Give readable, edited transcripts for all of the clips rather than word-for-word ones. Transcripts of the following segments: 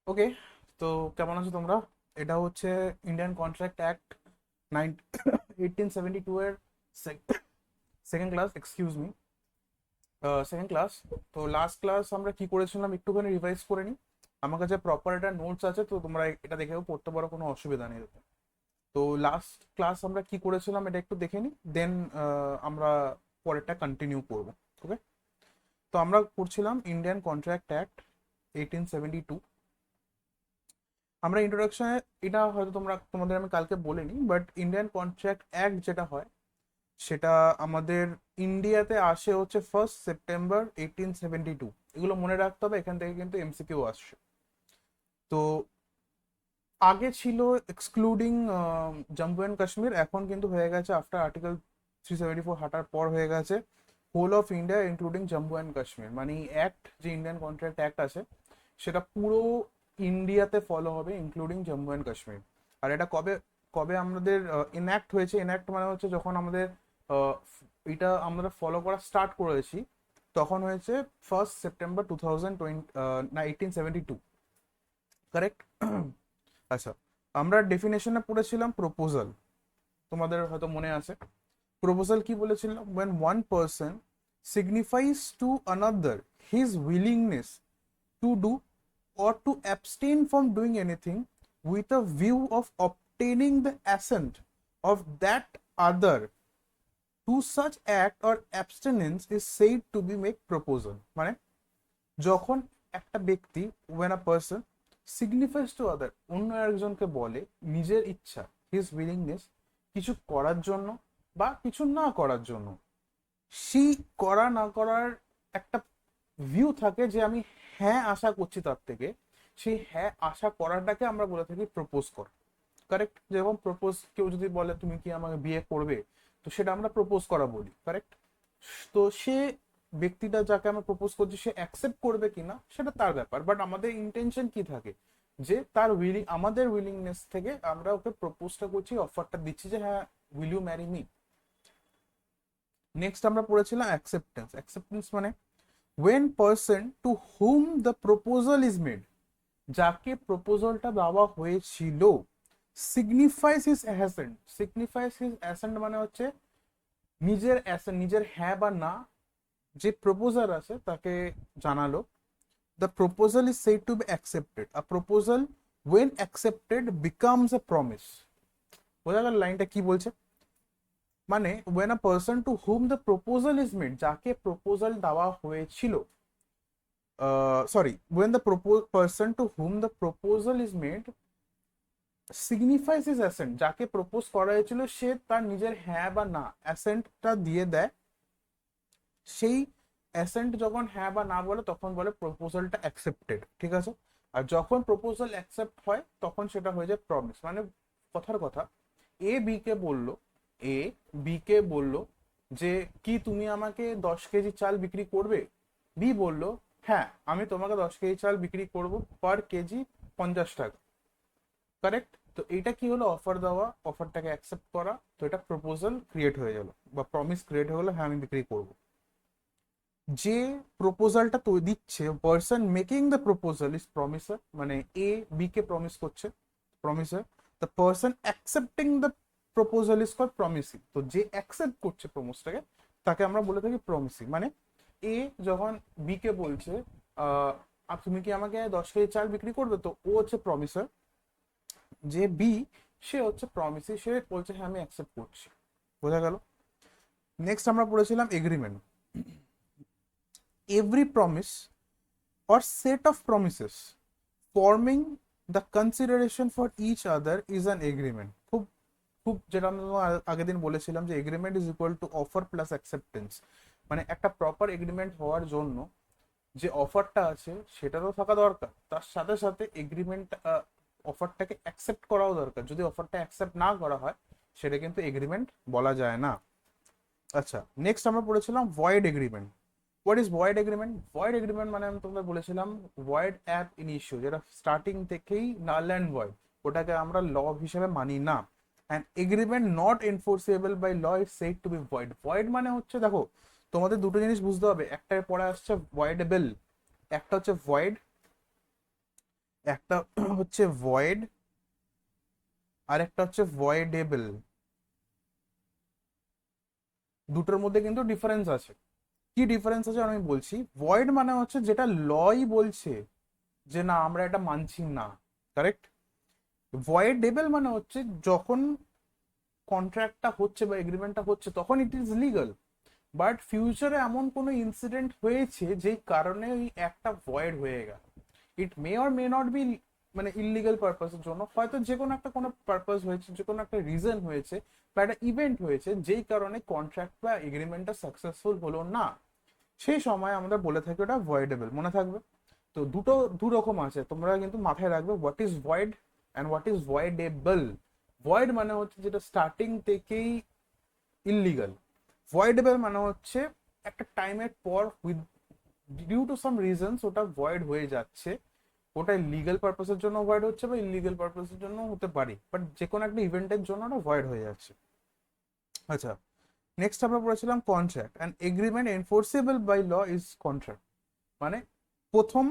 ওকে, তো কেমন আছো তোমরা? এটা হচ্ছে ইন্ডিয়ান কন্ট্রাক্ট অ্যাক্ট 1872 এর second class, excuse me, second class. তো লাস্ট ক্লাস আমরা কি করেছিলাম একটুখানি রিভাইজ করে নিই। আমার কাছে প্রপার একটা নোটস আছে, তো তোমরা এটা দেখেও পড়তে পারো, কোনো অসুবিধা নেই এতে। তো লাস্ট ক্লাস আমরা কি করেছিলাম এটা একটু দেখে নিই, দেন আমরা পরেরটা কন্টিনিউ করবো। ওকে, তো আমরা করছিলাম ইন্ডিয়ান কন্ট্রাক্ট অ্যাক্ট 1872। আমরা ইন্ট্রোডাকশনে, এটা হয়তো তোমাদের আমি কালকে বলিনি, বাট ইন্ডিয়ান কন্ট্রাক্ট অ্যাক্ট যেটা হয় সেটা আমাদের ইন্ডিয়াতে আসে হচ্ছে 1 সেপ্টেম্বর 1872। এগুলো মনে রাখতে হবে, এখান থেকে কিন্তু এমসিকিউ আসছে। তো আগে ছিল এক্সক্লুডিং জম্মু অ্যান্ড কাশ্মীর, এখন কিন্তু হয়ে গেছে আফটার আর্টিকেল 374 হাঁটার পর হয়ে গেছে whole of India including Jammu and Kashmir. মানে অ্যাক্ট, যে ইন্ডিয়ান কন্ট্রাক্ট অ্যাক্ট আছে, সেটা পুরো ইন্ডিয়াতে ফলো হবে ইনক্লুডিং জম্মু অ্যান্ড কাশ্মীর। আর এটা কবে কবে আমাদের ইনঅ্যাক্ট হয়েছে? ইনঅ্যাক্ট মানে হচ্ছে যখন আমাদের আহ, এটা আমরা ফলো করা স্টার্ট করেছি, তখন হয়েছে 1 সেপ্টেম্বর 1872। কারেক্ট? আচ্ছা, আমরা ডেফিনেশনে পড়েছিলাম প্রপোজাল, তোমাদের হয়তো মনে আছে। প্রপোজাল কি বলেছিলাম? when one person signifies to another his willingness to do or to abstain from doing anything with a view of obtaining the assent of that other to such act or abstinence is said to be make proposal। মানে যখন একটা ব্যক্তি, when a person signifies to other, অন্য একজনকে বলে নিজের ইচ্ছা, his willingness, কিছু করার জন্য বা কিছু না করার জন্য, সেই করা না করার একটা ভিউ থাকে যে আমি হ্যাঁ আশা করছি তার থেকে, সেই হ্যাঁ আশা করাটাকে আমরা বলে থাকি প্রপোজ করা। কারেক্ট? যেরকম প্রপোজ, কেউ যদি বলে তুমি কি আমাকে বিয়ে করবে, তো সেটা আমরা প্রপোজ করা বলি। কারেক্ট? তো সে ব্যক্তিটা যাকে আমরা প্রপোজ করছি সে অ্যাকসেপ্ট করবে কিনা সেটা তার ব্যাপার, বাট আমাদের ইন্টেনশন কি থাকে, যে তার আমাদের উইলিংনেস থেকে আমরা ওকে প্রপোজটা করছি, অফারটা দিচ্ছি যে হ্যাঁ, will you marry me. Next আমরা পড়েছিলাম অ্যাকসেপ্টেন্স। অ্যাকসেপ্টেন্স মানে when person to whom the proposal is made, যাকে প্রপোজালটা দেওয়া হয়েছিল, সিগনিফাইস হিজ অ্যাসেন্ট। সিগনিফাইস হিজ অ্যাসেন্ট মানে হচ্ছে নিজের অ্যাসেন্ট, নিজের হ্যাঁ বা না, যে প্রপোজাল আছে তাকে জানালো। The proposal is said to be accepted. A proposal when accepted becomes a promise. বোঝা গেল লাইনটা কি বলছে? মানে when a person to whom the proposal is made, যাকে প্রপোজাল দেওয়া হয়েছিল, sorry, when the person to whom the proposal is made signifies his assent, যাকে প্রপোজ করা হয়েছিল সে তার নিজের হ্যাঁ বা না অ্যাসেন্টটা দিয়ে দেয়, সেই অ্যাসেন্ট যখন হ্যাঁ বা না বলে তখন বলে প্রপোজালটা অ্যাকসেপ্টেড। ঠিক আছে? আর যখন প্রপোজাল অ্যাকসেপ্ট হয় তখন সেটা হয়ে যায় প্রমিস। মানে কথার কথা, এ বি কে বলল, এ বি কে বলল যে কি তুমি আমাকে 10 কেজি চাল বিক্রি করবে? বি বলল হ্যাঁ, আমি তোমাকে 10 কেজি চাল বিক্রি করব, পার কেজি 50 টাকা। কারেক্ট? তো এইটা কি হলো? অফার দেওয়া, অফারটাকে অ্যাকসেপ্ট করা। তো এটা প্রপোজাল ক্রিয়েট হয়ে গেল বা প্রমিস ক্রিয়েট হয়ে গেলো, হ্যাঁ আমি বিক্রি করব। যে প্রপোজালটা তো দিচ্ছে, person making the proposal is promisor, মানে এ বি কে প্রমিস করছে, promisor. The person accepting the proposal is called promisee. তো যে অ্যাকসেপ্ট করছে প্রপোজটাকে তাকে আমরা বলে থাকি প্রমিসি। মানে এ যখন বি কে বলছে তুমি কি আমাকে 10 কেজি চাল বিক্রি করবে, তো ও হচ্ছে প্রমিসার। যে বি, সে হচ্ছে প্রমিসি, সে বলছে হ্যাঁ আমি অ্যাকসেপ্ট করছি। বোঝা গেল? নেক্সট আমরা পড়েছিলাম agreement. Every promise or set of promises forming the consideration for each other is an agreement। খুব খুব যেটা আমি আগের দিন বলেছিলাম যে agreement is equal to offer plus acceptance. মানে একটা প্রপার এগ্রিমেন্ট হওয়ার জন্য যে অফারটা আছে সেটারও থাকা দরকার, তার সাথে সাথে এগ্রিমেন্ট, অফারটাকে অ্যাকসেপ্ট করাও দরকার। যদি অফারটা অ্যাকসেপ্ট না করা হয় সেটা কিন্তু এগ্রিমেন্ট বলা যায় না। আচ্ছা, নেক্সট আমরা পড়েছিলাম void agreement. What is void agreement? Void agreement মানে আমি তোমাদের বলেছিলাম ভয়েড অ্যাব ইন ইস্যু, যেটা স্টার্টিং থেকেই নাল অ্যান্ড ভয়েড, ওটাকে আমরা ল হিসেবে মানি না। And agreement not enforceable by law is said to be void. Void মানে হচ্ছে, দেখো তোমাদের দুটো জিনিস বুঝতে হবে, একটা পড়া আসছে ভয়েডেবল, একটা হচ্ছে ভয়েড। একটা হচ্ছে ভয়েড আর একটা হচ্ছে ভয়েডেবল। দুটোর মধ্যে কিন্তু ডিফারেন্স আছে। কি ডিফারেন্স আছে আমি বলছি। ভয়েড মানে হচ্ছে যেটা লই বলছে যে না আমরা এটা মানছি না, কারেক্ট। ভয়েডেবল মানে হচ্ছে যখন কন্ট্রাক্টটা হচ্ছে বা এগ্রিমেন্টটা হচ্ছে তখন ইট ইজ লিগাল, বাট ফিউচারে এমন কোনো ইনসিডেন্ট হয়েছে যেই কারণে ওই একটা ভয়েড হয়ে গেল। It may or may not be মানে ইলিগাল পারপাসের জন্য, হয়তো যে কোনো একটা কোনো পারপাস হয়েছে, যে কোনো একটা রিজন হয়েছে বা একটা ইভেন্ট হয়েছে যেই কারণে কন্ট্রাক্ট বা এগ্রিমেন্টটা সাকসেসফুল হলো না, সেই সময় আমরা বলে থাকি ওটা ভয়েডেবল, মনে থাকবে। তো দু রকম আছে, তোমরা কিন্তু মাথায় রাখবে what is void and what is voidable. Void মানে হচ্ছে যেটা স্টার্টিং থেকেই ইললিগাল। ভয়েডেবল মানে হচ্ছে একটা টাইমের পর with due to some reasons ওটা ভয়েড হয়ে যাচ্ছে। ওটা লিগাল পারপাসের জন্য ভয়েড হচ্ছে বা ইলিগাল পারপাসের জন্য হতে পারে, বাট যে কোনো একটা ইভেন্টের জন্য ওটা ভয়েড হয়ে যাচ্ছে। আচ্ছা, নেক্সট আমরা পড়েছিলাম contract and agreement enforceable by law is contract. মানে প্রথম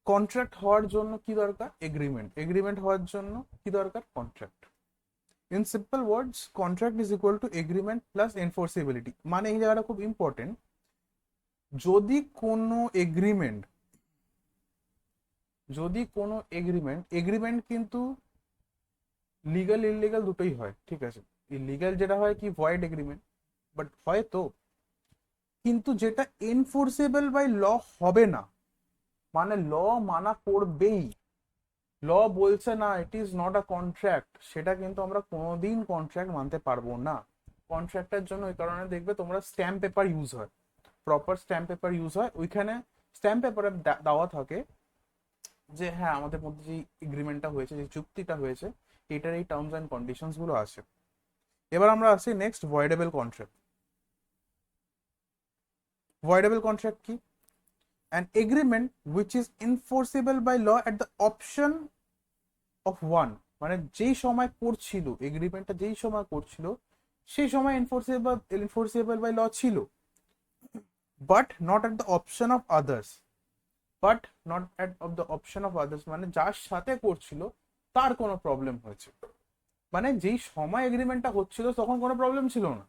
কন্ট্রাক্ট হওয়ার জন্য কি দরকার? এগ্রিমেন্ট। এগ্রিমেন্ট হওয়ার জন্য কি দরকার? Contract. In simple words contract is equal to agreement plus enforceability. মানে এই জায়গাটা খুব ইম্পর্টেন্ট। যদি কোনো এগ্রিমেন্ট এগ্রিমেন্ট কিন্তু লিগাল ইলিগাল দুটোই হয়, ঠিক আছে। ইলিগাল যেটা হয় কি ভয়েড এগ্রিমেন্ট, বাট হয় তো, কিন্তু যেটা এনফোর্সেবল বাই ল হবে না, মানে ল মানা করবেই, ল বলছে না it is not a contract, সেটা কিন্তু আমরা কোনোদিন কন্ট্রাক্ট মানতে পারবো না। কন্ট্রাক্টের জন্য ওই কারণে দেখবে তোমরা স্ট্যাম্প পেপার ইউজ হয়, প্রপার স্ট্যাম্প পেপার ইউজ হয়। ওইখানে স্ট্যাম্প পেপারে দেওয়া থাকে যে হ্যাঁ আমাদের মধ্যে যে এগ্রিমেন্টটা হয়েছে, যে চুক্তিটা হয়েছে, এটার এই টার্মস অ্যান্ড কন্ডিশনস গুলো আছে। এবার আমরা আসি নেক্সট ভয়েডেবল কন্ট্রাক্ট। ভয়েডেবল কন্ট্রাক্ট কি? an agreement which is enforceable by law at the option of one। মানে যেই সময় করছিল এগ্রিমেন্টটা, যেই সময় করছিল সেই সময় এনফোর্সেবল বাই ল ছিল, but not at the option of others. But not at of the option of others মানে যার সাথে করছিল তার কোনো প্রবলেম হয়েছে। মানে যেই সময় এগ্রিমেন্টটা হচ্ছিল তখন কোনো প্রবলেম ছিল না,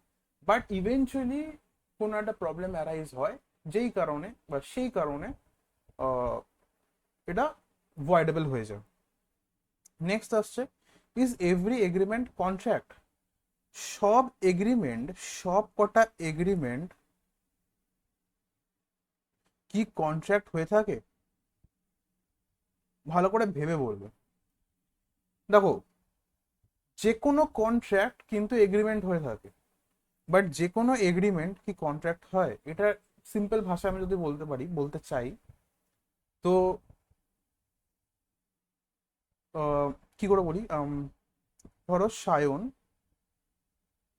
বাট ইভেনচুয়ালি কোনো একটা প্রবলেম অ্যারাইজ হয় যেই কারণে বা সেই কারণে এটা ভয়েডেবল হয়ে যায়। নেক্সট আসছে ইজ এভরি এগ্রিমেন্ট কন্ট্রাক্ট। সব এগ্রিমেন্ট, সব কটা এগ্রিমেন্ট কি কন্ট্রাক্ট হয়ে থাকে? ভালো করে ভেবে বলবে। দেখো, যে কোনো কন্ট্রাক্ট কিন্তু এগ্রিমেন্ট হয়ে থাকে, বাট যে কোনো এগ্রিমেন্ট কি কন্ট্রাক্ট হয়? এটা সিম্পল ভাষায় আমি যদি বলতে চাই, তো কি করে বলি, ধরো সায়ন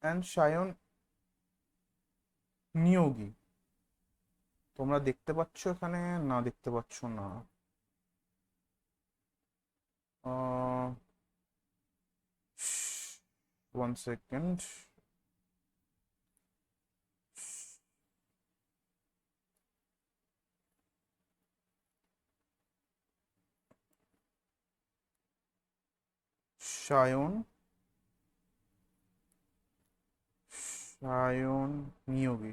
অ্যান্ড সায়ন নিয়োগী, তোমরা দেখতে পাচ্ছ এখানে? না দেখতে পাচ্ছ না। One second. সায়ন সায়ন নিয়োগী,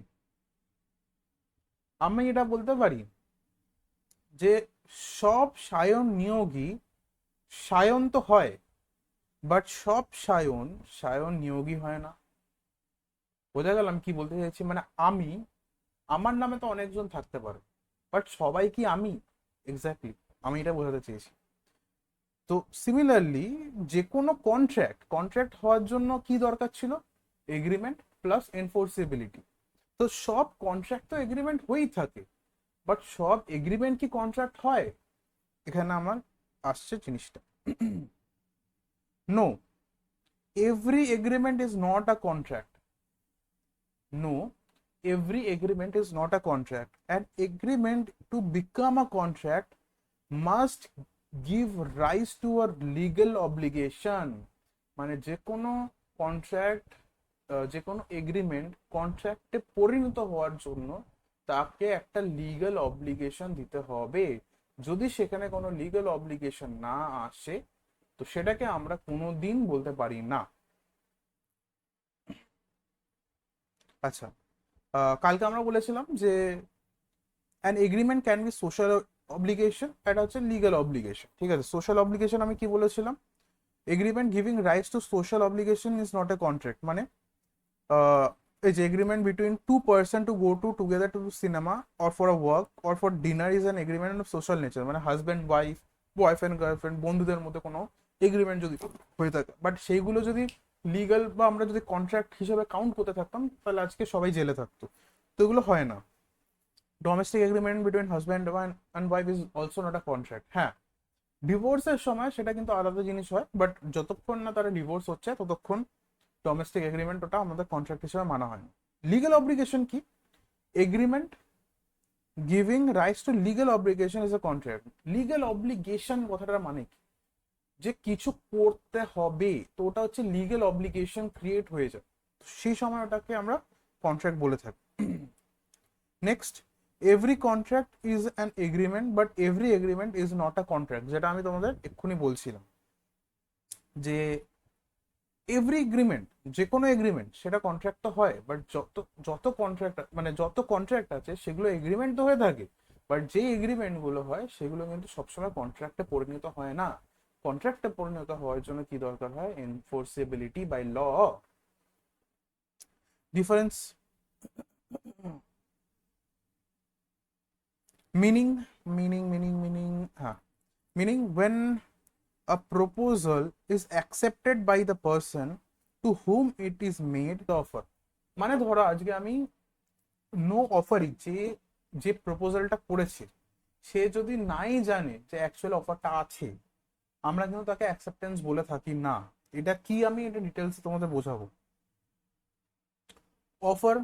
আমি এটা বলতে পারি যে সব সায়ন নিয়োগী সায়ন তো হয়, বাট সব সায়ন সায়ন নিয়োগী হয় না। বোঝা গেল আমি কি বলতে চাইছি? মানে আমি, আমার নামে তো অনেকজন থাকতে পারে, বাট সবাই কি আমি? এক্স্যাক্টলি, আমি এটা বোঝাতে চেয়েছি। তো সিমিলারলি যে কোনো কন্ট্রাক্ট হওয়ার জন্য কি দরকার ছিল? Agreement plus enforceability. তো সব কন্ট্রাক্ট তো এগ্রিমেন্ট হয়েই থাকে, বাট সব এগ্রিমেন্ট কি কন্ট্রাক্ট হয়? এখানে আমার আসছে জিনিসটা। No, every agreement is not a contract. No, every agreement is not a contract. An agreement to become a contract must give rise to a legal obligation। মানে যে কোনো কন্ট্রাক্ট, যে কোনো এগ্রিমেন্ট কন্ট্রাক্টে পরিণত হওয়ার জন্য তাকে একটা লিগ্যাল অব্লিগেশন দিতে হবে। যদি সেখানে কোনো লিগ্যাল অব্লিগেশন না আসে তো সেটাকে আমরা কোনোদিন বলতে পারি না। আচ্ছা, কালকে আমরা বলেছিলাম যে an agreement can be social obligation, এটা হচ্ছে লিগ্যাল অব্লিগেশন। ঠিক আছে, সোশ্যাল অব্লিগেশন আমি কি বলেছিলাম, agreement giving rights to social obligation is not a contract. মানে এই যে agreement between to person to go to together two cinema or for a work or for dinner is an agreement of social nature. মানে husband wife, boyfriend girlfriend, বন্ধুদের মধ্যে কোনো agreement যদি হয়ে থাকে, বাট সেইগুলো যদি লিগাল বা আমরা যদি কন্ট্রাক্ট হিসেবে কাউন্ট করতে থাকতাম তাহলে আজকে সবাই জেলে থাকতো। তো এগুলো হয় না। Domestic agreement between husband and wife is also not a contract. হ্যাঁ, ডিভোর্সের সময় সেটা কিন্তু আলাদা জিনিস হয়, বাট যতক্ষণ না তারা ডিভোর্স হচ্ছে ততক্ষণ ডোমেস্টিক এগ্রিমেন্ট ওটা আমাদের কন্ট্রাক্ট হিসেবে মানা হয় না। লিগ্যাল অব্লিগেশন কি, agreement giving rights to legal obligation is a contract. Legal obligation কথাটার মানে কি, যে কিছু করতে হবে, তো ওটা হচ্ছে লিগ্যাল অব্লিগেশন ক্রিয়েট হয়ে যায়, সেই সময় ওটাকে আমরা কন্ট্রাক্ট বলে থাকি। Next, every contract is an agreement but every agreement is not a contract. যেটা আমি তোমাদের এক্ষুনি বলছিলাম যে এভরি এগ্রিমেন্ট, যে কোনো এগ্রিমেন্ট সেটা কন্ট্রাক্ট তো হয়, বাট যত যত কন্ট্রাক্ট মানে যত কন্ট্রাক্ট আছে সেগুলো এগ্রিমেন্ট তো হয়ে থাকে, বাট যে এগ্রিমেন্ট গুলো হয় সেগুলো কিন্তু সবসময় কন্ট্রাক্টে পরিণত হয় না। কন্ট্রাক্টে পরিণত হওয়ার জন্য কি দরকার হয়, এনফোর্সেবিলিটি বাই ল। ডিফারেন্স, মিনিং হ্যাঁ, meaning when a proposal is accepted by the person to whom it is made the offer। মানে ধরো আজকে আমি নো অফারই, যে যে প্রপোজালটা করেছে সে যদি নাই জানে যে অ্যাকচুয়াল অফারটা আছে, আমরা কিন্তু তাকে অ্যাকসেপ্টেন্স বলে থাকি না। এটা কি আমি এটা ডিটেলস তোমাদের বোঝাবো। অফার,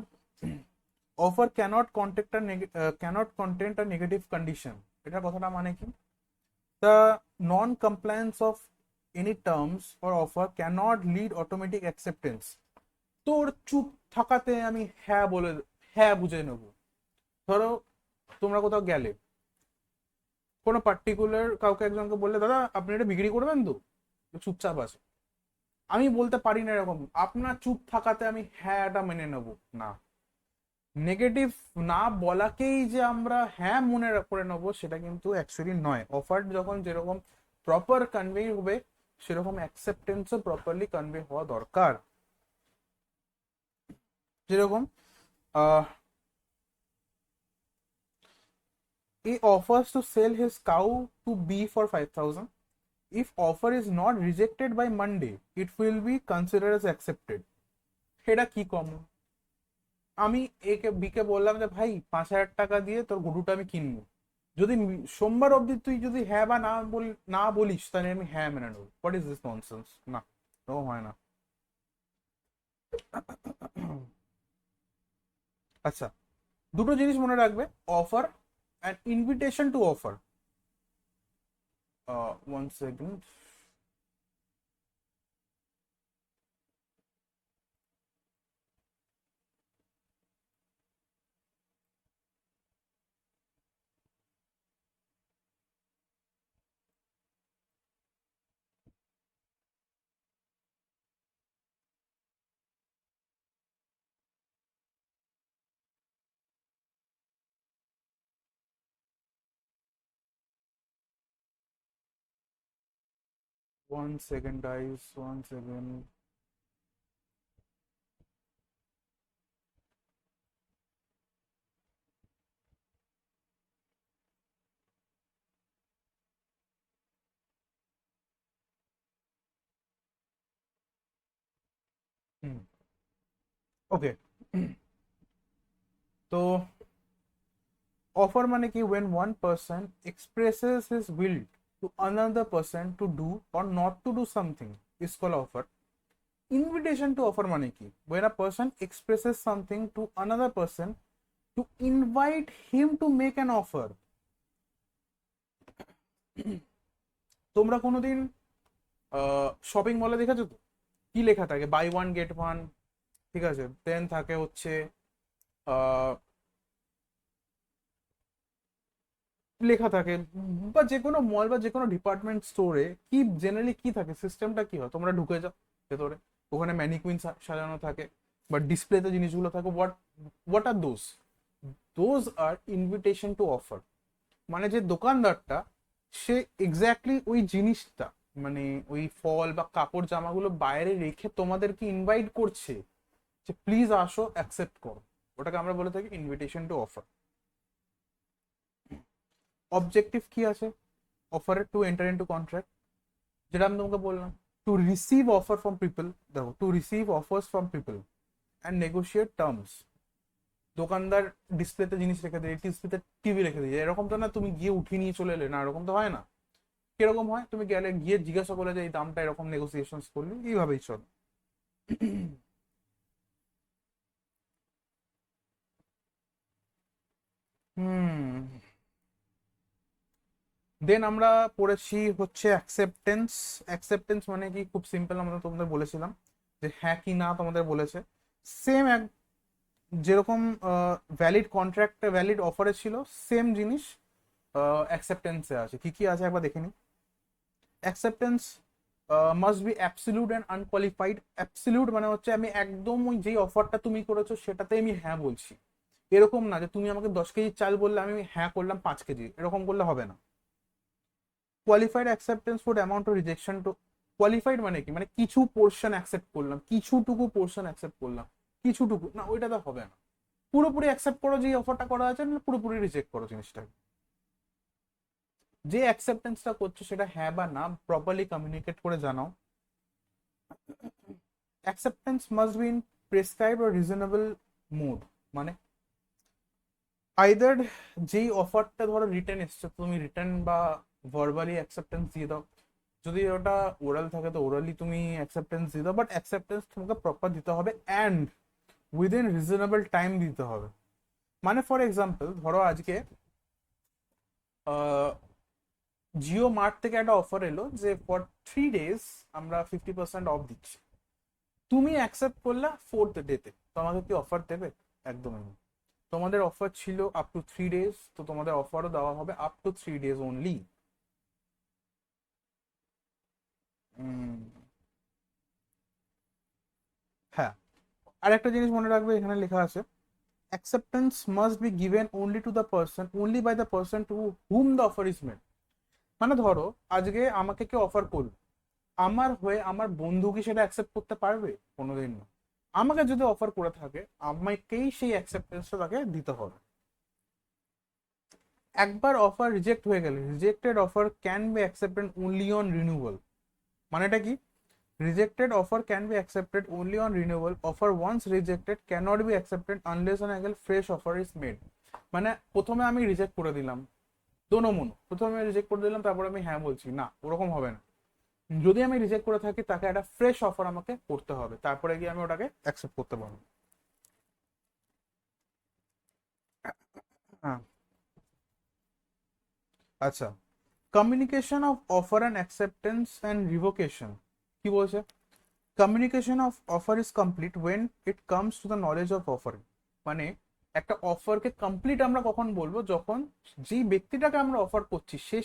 অফার ক্যানট কন্টেন্ট আ নেগেটিভ কন্ডিশন। এটার কথাটা মানে কি, the non-compliance of any terms or offer cannot lead automatic acceptance। তোর চুপ থাকাতে আমি হ্যাঁ বলে হ্যাঁ বুঝে নেব। ধরো তোমরা কোথাও গেলে, কোনো পার্টিকুলার কাউকে একজনকে বললে দাদা আপনি এটা বিক্রি করবেন তো, চুপচাপ আছে, আমি বলতে পারি না এরকম আপনার চুপ থাকাতে আমি হ্যাঁ এটা মেনে নেব না। নেগেটিভ না বলাকেই যে আমরা হ্যাঁ মনে করে নেবো সেটা কিন্তু অ্যাকচুয়ালি নয়। অফার যখন যেরকম প্রপার কনভে হবে সেরকম অ্যাকসেপ্টেন্সও প্রপারলি কনভে হওয়া দরকার। যেরকম he offers to sell his cow to B for 5,000. If offer is not rejected by Monday, it will be considered as accepted। সেটা কি কম, আমি একে বিকে বললাম যে ভাই 5,000 টাকা দিয়ে তোর গরুটা আমি কিনবো, যদি সোমবার অবধি তুই যদি হ্যাঁ বা না বলিস তাহলে আমি হ্যাঁ মেনে নেবো। হোয়াট ইজ দিস ননসেন্স, না এরকম হয় না। আচ্ছা, দুটো জিনিস মনে রাখবে, offer and invitation to offer. One second, one second guys, 1 second। ওকে, তো অফার মানে কি, when one person expresses his will to another person to do or not to do something is called offer। Invitation to offer মানে কি, when a person expresses something to another person to invite him to make an offer। তোমরা কোনোদিন shopping মলে দেখেছো তো, কি লেখা থাকে, বাই ওয়ান গেট ওয়ান, ঠিক আছে, দেন থাকে হচ্ছে লেখা থাকে, বা যে কোনো মল বা যে কোনো ডিপার্টমেন্ট স্টোরে কি জেনারেলি কি থাকে, সিস্টেমটা কি হয়, তোমরা ঢুকে যাও ভেতরে, ওখানে ম্যানিকুইন সাজানো থাকে বা ডিসপ্লেতে জিনিসগুলো থাকে, what what are those, those are invitation to offer. মানে যে দোকানদারটা, সে এক্স্যাক্টলি ওই জিনিসটা, মানে ওই ফল বা কাপড় জামাগুলো বাইরে রেখে তোমাদেরকে ইনভাইট করছে যে প্লিজ আসো অ্যাকসেপ্ট করো, ওটাকে আমরা বলে থাকি ইনভিটেশন টু অফার। অবজেক্টিভ কি আছে অফারের? টু এন্টার ইনটু কন্ট্রাক্ট, যেটা আমি তোমাকে বললাম, to receive offer from people, দেখো to receive offers from people and negotiate terms. দোকানদার ডিসপ্লেতে জিনিস রেখে দেয়, ডিসপ্লেতে টিভি রেখে দিয়ে, এরকম তো না তুমি গিয়ে উঠিয়ে নিয়ে চলে এলে, না এরকম তো হয় না। কিরকম হয়, তুমি গেলে গিয়ে জিজ্ঞাসা করে যে এই দামটা এরকম নেগোসিয়েশন করলি, এইভাবেই চল। হুম, দেন আমরা পড়েছি হচ্ছে অ্যাকসেপ্টেন্স। অ্যাকসেপ্টেন্স মানে কি, খুব সিম্পল, আমরা তোমাদের বলেছিলাম যে হ্যাঁ কি না তোমাদের বলেছে। সেম এক, যেরকম ভ্যালিড কন্ট্রাক্টে ভ্যালিড অফারে ছিল, সেম জিনিস অ্যাকসেপ্টেন্সে আছে। কি কি আছে একবার দেখে নি। Acceptance must B absolute and unqualified. Absolute মানে হচ্ছে আমি একদম ওই যেই অফারটা তুমি করেছো সেটাতে আমি হ্যাঁ বলছি, এরকম না যে তুমি আমাকে 10 কেজি চাল বললে আমি হ্যাঁ করলাম 5 কেজি, এরকম করলে হবে না। Qualified acceptance would amount to rejection too. Qualified মানে কি, মানে কিছু পোর্শন অ্যাকসেপ্ট করলাম, কিছুটুকু পোর্শন অ্যাকসেপ্ট করলাম, কিছুটুকু না, ওইটাতে হবে না। পুরোপুরি অ্যাকসেপ্ট করো যে অফারটা করা আছে, না পুরোপুরি রিজেক্ট করো জিনিসটাকে। যে অ্যাকসেপ্টেন্সটা করছো সেটা হ্যাঁ বা না প্রপারলি কমিউনিকেট করে জানাও। Acceptance must be in prescribe or reasonable mode, মানে আইদার যেই অফারটা ধরো রিটার্ন এসছে, তুমি রিটার্ন বা ভার্বালি অ্যাকসেপ্টেন্স দিয়ে দাও, যদি ওটা ওরাল থাকে তো ওরালি তুমি অ্যাকসেপ্টেন্স দিয়ে দাও, বাট অ্যাকসেপ্টেন্স তোমাকে প্রপার দিতে হবে অ্যান্ড উইদিন রিজনেবল টাইম দিতে হবে। মানে ফর এক্সাম্পল ধরো আজকে জিও মার্ট থেকে একটা অফার এলো যে ফর 3 ডেজ আমরা 50% অফ দিচ্ছি, তুমি অ্যাকসেপ্ট করলা 4th ডেতে, তোমাকে কি অফার দেবে? একদমই না। তোমাদের অফার ছিল আপ টু 3 ডেজ, তো তোমাদের অফারও দেওয়া হবে আপ টু 3 ডেজ অনলি। হ্যাঁ, আর একটা জিনিস মনে রাখবে, এখানে লেখা আছে acceptance must be given only to the person, only by the person to whom the offer is made. মানে ধরো আজকে আমাকে কেউ অফার করলো, আমার হয়ে আমার বন্ধু কি সেটা অ্যাকসেপ্ট করতে পারবে? কোনোদিন না। আমাকে যদি অফার করে থাকে, আমাকেই সেই অ্যাকসেপ্টেন্সটা তাকে দিতে হবে। একবার অফার রিজেক্ট হয়ে গেলে, rejected offer can be accepted only on renewal. মানেটা কি, rejected offer can be accepted only on renewal, offer once rejected can not be accepted unless and until fresh offer is made. মানে প্রথমে আমি reject করে দিলাম, দোনো মনো, প্রথমে reject করে দিলাম তারপর আমি হ্যাঁ বলছি, না ওরকম হবে না। যদি আমি রিজেক্ট করে থাকি তাকে একটা ফ্রেশ অফার আমাকে করতে হবে, তারপরে গিয়ে আমি ওটাকে অ্যাকসেপ্ট করতে পারবো। হ্যাঁ, আচ্ছা, communication of offer and acceptance and revocation কি বলছে? Communication of offer is complete when it comes to the knowledge of offer. মানে একটা অফারকে কমপ্লিট আমরা কখন বলবো, যখন যেই ব্যক্তিটাকে আমরা অফার করছি সে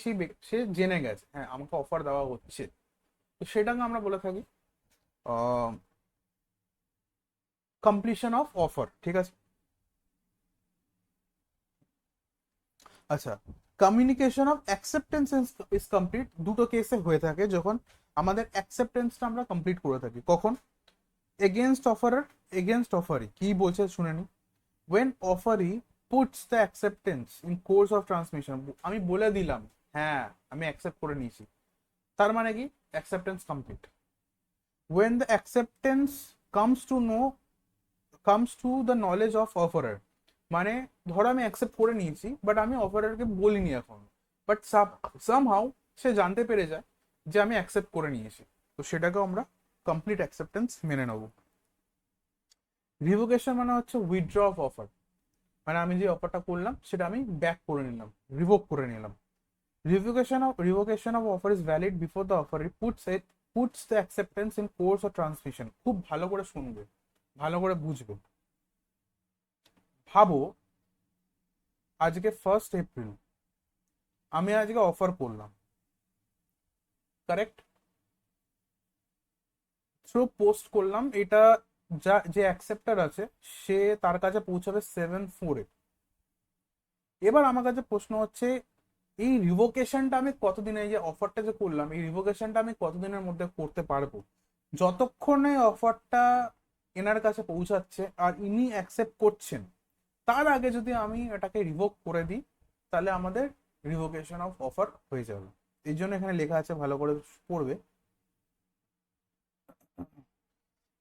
সে জেনে গেছে হ্যাঁ আমাকে অফার দেওয়া হচ্ছে, তো সেটাকে আমরা বলে থাকি কমপ্লিশন অফ অফার। ঠিক আছে। আচ্ছা, communication of acceptance is complete দুটো কেসে হয়ে থাকে, যখন আমাদের অ্যাকসেপ্টেন্সটা আমরা কমপ্লিট করে থাকি। কখন? এগেনস্ট অফারার, এগেনস্ট অফারি কি বলছে শুনে নি। when offeree puts the acceptance in course of transmission, আমি বলে দিলাম হ্যাঁ আমি অ্যাকসেপ্ট করে নিয়েছি, তার মানে কি acceptance complete. when the acceptance comes to the knowledge of offerer, মানে ধরো আমি অ্যাকসেপ্ট করে নিয়েছি বাট আমি অফারারকে বলিনি এখন, বাট সামহাউ সে জানতে পেরে যায় যে আমি অ্যাকসেপ্ট করে নিয়েছি, তো সেটাকেও আমরা কমপ্লিট অ্যাকসেপ্টেন্স মেনে নেব। রিভোকেশন মানে হচ্ছে উইথড্র অফ অফার, মানে আমি যে অফারটা করলাম সেটা আমি ব্যাক করে নিলাম, রিভোক করে নিলাম। Revocation of offer is valid before the offer puts the acceptance in course of transmission. খুব ভালো করে শুনবে, ভালো করে বুঝবে। ভাবো আজকে 1st এপ্রিল, আমি আজকে অফার করলাম, কারেক্ট, থ্রু পোস্ট করলাম, এটা যে অ্যাকসেপ্টার আছে সে তার কাছে পৌঁছাবে 7/4-এ। এবার আমার কাছে প্রশ্ন হচ্ছে, এই রিভোকেশনটা আমি কতদিনে, এই যে অফারটা যে করলাম, এই রিভোকেশনটা আমি কতদিনের মধ্যে করতে পারবো? যতক্ষণে অফারটা এনার কাছে পৌঁছাচ্ছে আর ইনি অ্যাকসেপ্ট করছেন, তার আগে যদি আমি এটাকে রিভোক করে দিই, তাহলে আমাদের রিভোকেশন অফ অফার হয়ে যাবে। এই জন্য এখানে লেখা আছে, ভালো করে পড়বে,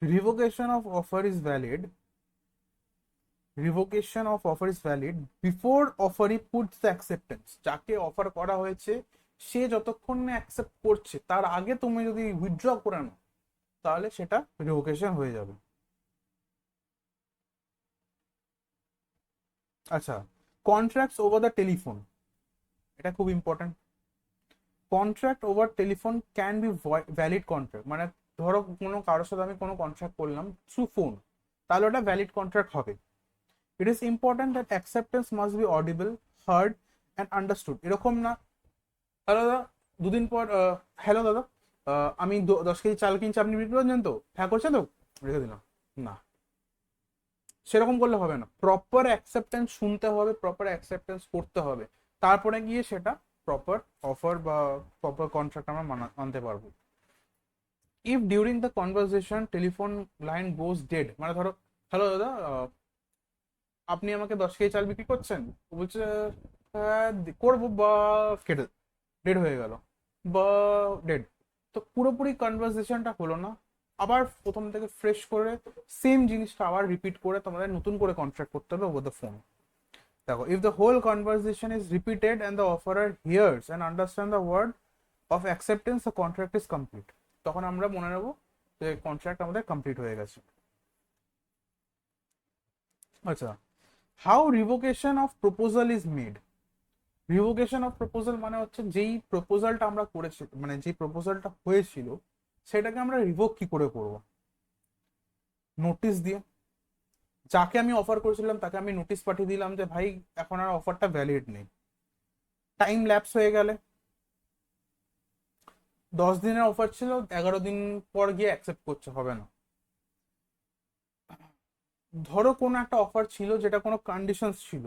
revocation of offer is valid, revocation of offer is valid before অফারই পুটস দ্য অ্যাকসেপ্টেন্স। যাকে অফার করা হয়েছে সে যতক্ষণ না অ্যাকসেপ্ট করছে, তার আগে তুমি যদি উইথড্র করে নাও, তাহলে সেটা রিভোকেশন হয়ে যাবে। আচ্ছা, কন্ট্রাক্টস ওভার দ্য টেলিফোন, এটা খুব important. Contract over telephone can be valid contract, মানে ধরো কোনো কারোর সাথে আমি কোনো কন্ট্রাক্ট করলাম থ্রু ফোন, তাহলে ওটা ভ্যালিড কন্ট্রাক্ট হবে। It is important that acceptance must B audible, hard and understood. এরকম না, হ্যালো দাদা, দুদিন পর, হ্যালো দাদা, আমি 10 কেজি চাল কিনছি, আপনি বিক্রি করছেন তো? হ্যাঁ করছেন তো, রেখে দিলাম। না, সেরকম করলে হবে না, প্রপার অ্যাকসেপ্টেন্স শুনতে হবে, প্রপার অ্যাকসেপ্টেন্স করতে হবে, তারপরে গিয়ে সেটা প্রপার অফার বা প্রপার কন্ট্রাক্ট আমরা মানতে পারবো। If during the conversation telephone line goes dead, মানে ধরো, হ্যালো দাদা, আপনি আমাকে 10 কেজি চাল বিক্রি করছেন? ও বলছে হ্যাঁ করবো, বা কেটে ডেড হয়ে গেল, বা ডেড, তো পুরোপুরি কনভারসেশনটা হলো না। আবার প্রথম থেকে ফ্রেশ করে সেম জিনিসটা আবার রিপিট করে তোমাদের নতুন করে কন্ট্রাক্ট করতে হবে ওভার দ্য ফোন। দেখো, if the whole conversation is repeated and the offerer hears and understand the word of acceptance, the contract is complete. তখন আমরা মনে নেবো যে কন্ট্রাক্ট আমাদের কমপ্লিট হয়ে গেছে। আচ্ছা, how revocation of proposal is made. Revocation of proposal মানে হচ্ছে, যেই প্রপোজালটা আমরা করেছি, মানে যে প্রপোজালটা হয়েছিল, সেটাকে আমরা রিভোক কি করে করব? নোটিশ দিয়ে। যাকে আমি অফার করেছিলাম তাকে আমি নোটিশ পাঠিয়ে দিলাম যে ভাই এখন আর অফারটা ভ্যালিড নেই। টাইম ল্যাপস হয়ে গেলে, 10 দিনের অফার ছিল, 11 দিন পর গিয়ে অ্যাকসেপ্ট করছে, হবে না। ধরো কোনো একটা অফার ছিল যেটা কোনো কন্ডিশন ছিল,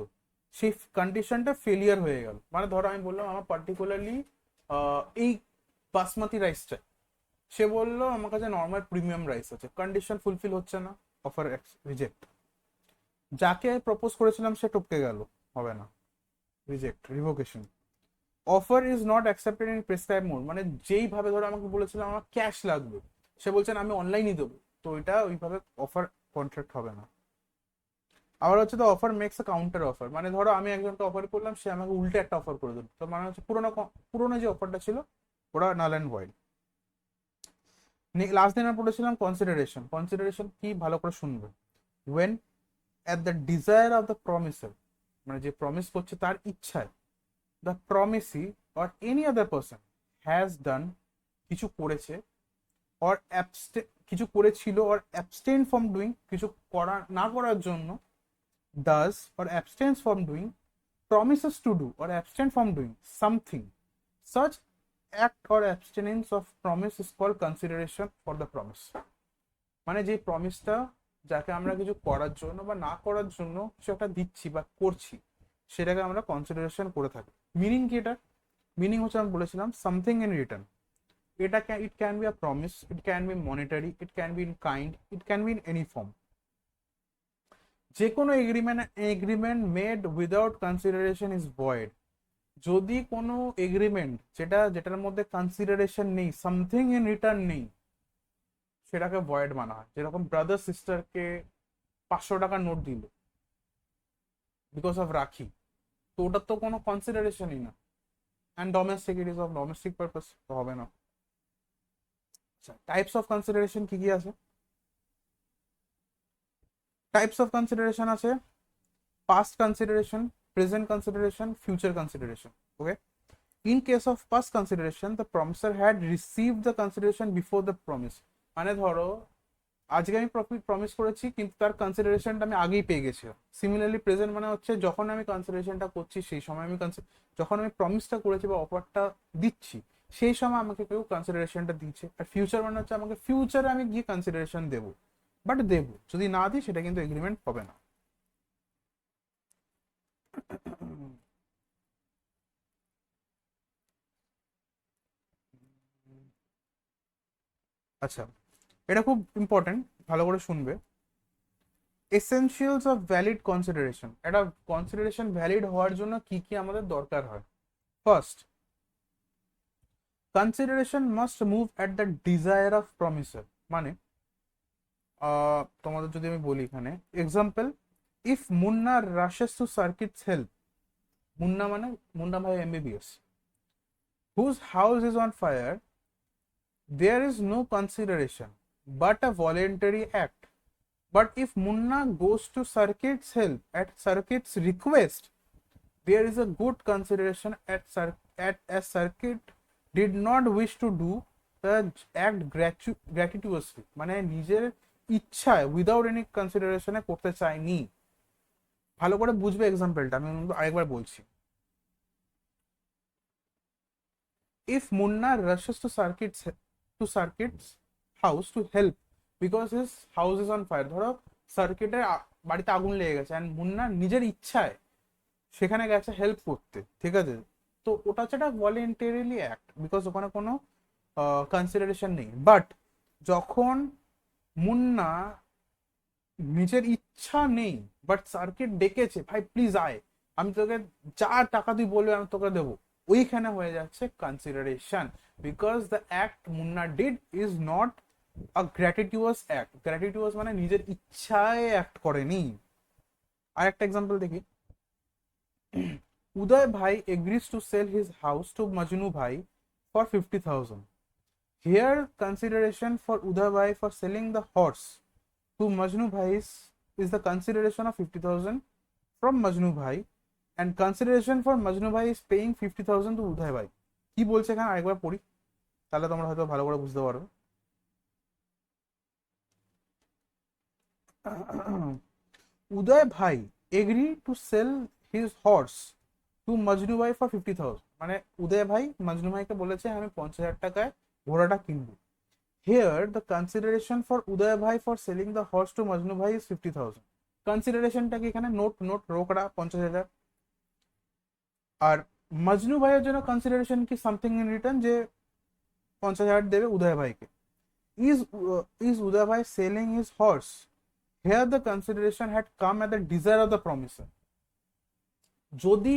সেই কন্ডিশনটা ফেলিয়ার হয়ে গেল, মানে ধরো আমি বললাম আমার পার্টিকুলারলি এই বাসমতি রাইসটা, সে বললো আমার কাছে নর্মাল প্রিমিয়াম রাইস আছে, কন্ডিশন ফুলফিল হচ্ছে না, অফার রিজেক্ট। যাকে প্রপোজ করেছিলাম সে টপকে গেল, হবে না, reject, revocation. Offer is not accepted in prescribe mode, মানে যেইভাবে ধরো আমাকে বলেছিলাম আমার ক্যাশ লাগবে, সে বলছেন আমি অনলাইনই দেবো, তো এটা ওইভাবে অফার কন্ট্রাক্ট হবে না। আবার হচ্ছে তো offer makes a counter offer, মানে ধরো আমি একজনকে অফার করলাম, সে আমাকে উল্টে একটা অফার করে দিল, তো মানে হচ্ছে পুরোনো পুরোনো যে অফারটা ছিল ওটা নাল অ্যান্ড ভয়েড। লাস্ট দিন আমি পড়েছিলাম কনসিডারেশন। কনসিডারেশন কি, ভালো করে শুনবে। When at the desire of the promisor, মানে যে প্রমিস করছে তার ইচ্ছায়, the promisee or any other person has done, কিছু করেছে, অর কিছু করেছিল, অর অ্যাবস্টেন ফ্রম ডুইং, কিছু করা না করার জন্য, does or abstinence from doing, promises to do or abstain from doing something, such act or abstinence of promise is called consideration for the promise। মানে যে প্রমিসটা, যাকে আমরা কিছু করার জন্য বা না করার জন্য কিছু একটা দিচ্ছি বা করছি, সেটাকে আমরা কনসিডারেশন করে থাকি। মিনিং কি এটা? মিনিং হচ্ছে আমি বলেছিলাম সামথিং ইন রিটার্ন। এটা it can be a promise, it can be monetary, it can be in kind, it can be in any form. যে কোনো agreement made without consideration is void. যদি কোনো এগ্রিমেন্ট যেটার মধ্যে কনসিডারেশন নেই, something in return নেই, সেটাকে void মানা হয়। যেরকম ব্রাদার সিস্টারকে 500 টাকার নোট দিল বিকজ অফ রাখি, তো ওটার তো কোনো কনসিডারেশনই না। And domestic, it is of domestic purpose, তো হবে না। আচ্ছা, টাইপস অফ কনসিডারেশন কি কি আছে? টাইপস অফ কনসিডারেশন আছে past consideration, present consideration, future consideration. Okay. In case of past consideration, the promiser had received the consideration before the promise. মানে ধরো আজকে আমি প্রমিস করেছি কিন্তু তার কনসিডারেশনটা আমি আগেই পেয়ে গেছি। সিমিলারলি প্রেজেন্ট মানে হচ্ছে যখন আমি কনসিডারেশনটা করছি সেই সময় আমি যখন আমি প্রমিসটা করেছি বা অফারটা দিচ্ছি সেই সময় আমাকে কেউ কনসিডারেশনটা দিচ্ছে। আর ফিউচার মানে হচ্ছে আমাকে ফিউচারে আমি গিয়ে কনসিডারেশন দেবো, বাট দেবো, যদি না দিই সেটা কিন্তু এগ্রিমেন্ট হবে না। আচ্ছা, এটা খুব ইম্পর্টেন্ট, ভালো করে শুনবে। এসেনশিয়ালস অফ ভ্যালিড কনসিডারেশন, এটা কনসিডারেশন ভ্যালিড হওয়ার জন্য কি কি আমাদের দরকার হয়। First, consideration must move at the desire of promisor. মানে তোমাদের যদি আমি বলি এখানে example, if Munna rushes to Circuit's help, Munna মানে Munna Bhai MBBS, whose house is on fire, there is no consideration but a voluntary act. But if Munna goes to Circuit's help at Circuit's request, there is a good consideration as Circuit did not wish to do the act gratuitously, মানে নিজের ইচ্ছায় without any কনসিডারেশনে করতে চায়নি। ভালো করে বুঝবে এক্সাম্পলটা, আমি আরেকবার বলছি। If Munna rushes to Circuit's house to help because his house is on fire, ধরো সার্কিটের বাড়িতে আগুন লেগে গেছে অ্যান্ড মুন্না নিজের ইচ্ছায় সেখানে গেছে হেল্প করতে, ঠিক আছে, তো ওটা হচ্ছে একটা ভলেন্টারিলি অ্যাক্ট, বিকজ ওখানে কোনো কনসিডারেশন নেই। বাট যখন মুন্না নিজের ইচ্ছা নেই বাট সার্কিট ডেকেছে, ভাই প্লিজ আয়, আমি তোকে যা টাকা তুই বলবি আমি তোকে দেবো, ওইখানে হয়ে যাচ্ছে consideration, because the act Munna did is not a gratuitous act. Gratuitous মানে নিজের ইচ্ছায় অ্যাক্ট করেনি। আর একটা এক্সাম্পল দেখি, উদয় ভাই agrees to sell his house to Majnu ভাই for 50,000. Here consideration for Uday bhai for selling the horse to Majnu bhai is the consideration of 50,000 from Majnu bhai, and consideration for Majnu bhai is paying 50,000 to Uday bhai. কি বলছে এখানে আরেকবার পড়ি, তাহলে তোমরা হয়তো ভালো করে বুঝতে পারবে। উদয় ভাই agree to sell his horse to Majnu ভাই ফর 50,000, মানে উদয় ভাই মজনু ভাইকে বলেছে আমি 50,000 টাকায় ঘোড়াটা কিনবো। Here the consideration for Uday bhai for selling the horse to Majnu bhai is 50,000. কনসিডারেশনটাকে এখানে নোট নোট রোকড়া 50,000। আর মজনু ভাইয়ের জন্য কনসিডারেশন কি সামথিং ইন রিটার্ন, যে 50,000 দেবে উদয় ভাইকে। Is Uday Bhai selling his horse, here the consideration had come at the desire of the promisor. যদি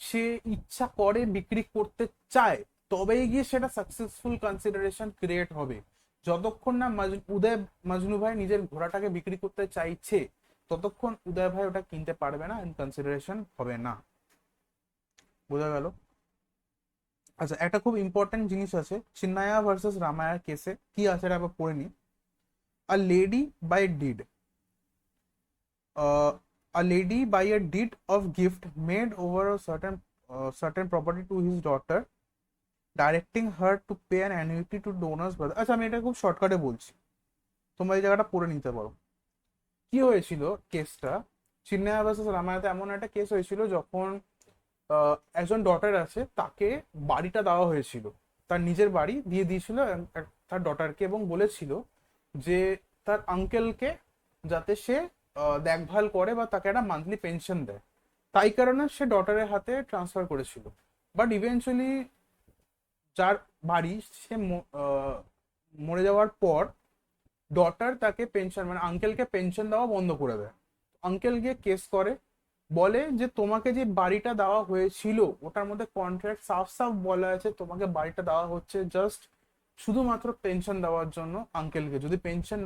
সে ইচ্ছা করে বিক্রি করতে চায় তবেই গিয়ে সেটা সাকসেসফুল কনসিডারেশন ক্রিয়েট হবে। যতক্ষণ না উদয় মজনু ভাই নিজের ঘোড়াটাকে বিক্রি করতে চাইছে ততক্ষণ উদয় ভাই ওটা কিনতে পারবে না, কনসিডারেশন হবে না। বোঝা গেল? আচ্ছা, একটা খুব ইম্পর্টেন্ট জিনিস আছে চিন্নায়া ভার্সেস রামায়া কেসে, কি আছে এটা আবার পড়ে নি। A lady by deed a lady by a deed of gift made over a certain property to his daughter, directing her to pay an annuity to donors brother. আচ্ছা, আমি এটা খুব শর্টকাটে বলছি, তোমরা এই জায়গাটা পড়ে নিতে পারো। কি হয়েছিল কেসটা, চিন্নায়া ভার্সেস রামায়াতে এমন একটা কেস হয়েছিল যখন একজন ডটার আছে তাকে বাড়িটা দেওয়া হয়েছিল, তার নিজের বাড়ি দিয়ে দিয়েছিল তার ডটারকে, এবং বলেছিল যে তার আঙ্কেলকে যাতে সে দেখভাল করে বা তাকে একটা মান্থলি পেনশন দেয়, তাই কারণে সে ডটারের হাতে ট্রান্সফার করেছিল। বাট ইভেনচুয়ালি যার বাড়ি সে মরে যাওয়ার পর ডটার তাকে পেনশন মানে আঙ্কেলকে পেনশন দেওয়া বন্ধ করে দেয়। আঙ্কেল গিয়ে কেস করে, বলে যে তোমাকে যে বাড়িটা দেওয়া হয়েছিল ওটার মধ্যে কন্ট্রাক্ট সাফ সাফ বলা আছে তোমাকে বাড়িটা দেওয়া হচ্ছে জাস্ট শুধুমাত্র পেনশন দেওয়ার জন্য আঙ্কেলকে, যদি পেনশন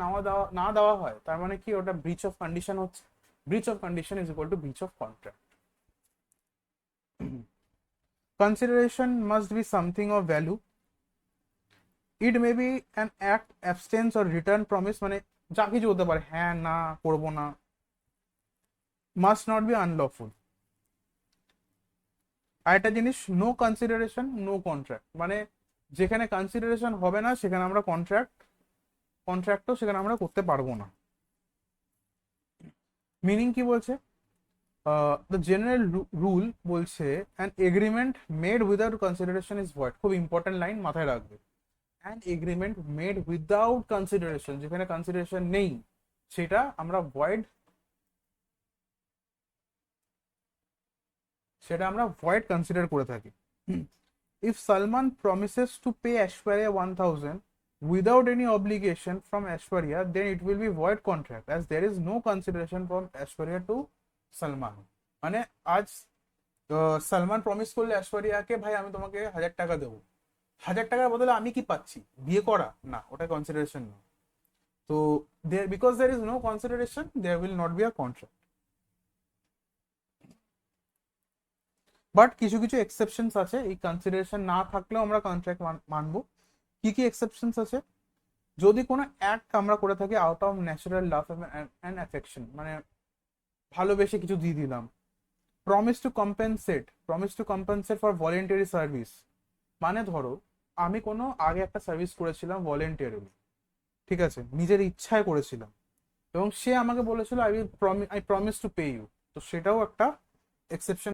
না দেওয়া হয় তার মানে কি ওটা ব্রিচ অফ কন্ডিশন হচ্ছে। Breach of condition is equal to breach of contract. Consideration must be something of value, it may be an act, abstinence or return promise, মানে যা কিছু হতে পারে, হ্যাঁ না করবো না, মাস্ট নট বি আনলফুল। আর একটা জিনিস, নো কনসিডারেশন নো কন্ট্রাক্ট, মানে যেখানে কনসিডারেশন হবে না সেখানে আমরা কন্ট্রাক্ট কন্ট্রাক্টও সেখানে আমরা করতে পারবো না। মিনিং কি বলছে, দ্য জেনারেল রুল বলছে an agreement made without consideration is void. খুব ইম্পর্টেন্ট লাইন, মাথায় রাখবে। An agreement made without consideration, যেখানে কনসিডারেশন নেই, সেটা আমরা ভয়েড, কনসিডার করে থাকি। If Salman promises to pay Aishwarya 1000 without any obligation from Aishwarya, then it will be void contract as there is no consideration from Aishwarya to Salman. মানে আজ Salman promise করলে ঐশ্বরিয়াকে, ভাই আমি তোমাকে 1000 টাকা দেবো, 1000 টাকার বদলে আমি কি পাচ্ছি, বিয়ে করা না, ওটা কনসিডারেশন না। তো there, because there is no consideration, there will not be a contract. But কিছু কিছু এক্সেপশনস আছে, এই কনসিডারেশন না থাকলেও আমরা কন্ট্রাক্ট মানবো। কি কি এক্সেপশনস আছে, যদি কোনো অ্যাক্ট আমরা করে থাকি out of natural love and affection, মানে ভালোবেসে কিছু দিয়ে দিলাম। Promise to compensate for voluntary service, মানে ধরো আমি কোনো আগে একটা সার্ভিস করেছিলাম ভলেন্টারিলি, ঠিক আছে, নিজের ইচ্ছায় করেছিলাম, এবং সে আমাকে বলেছিল I promise to pay you, তো সেটাও একটা এক্সেপশন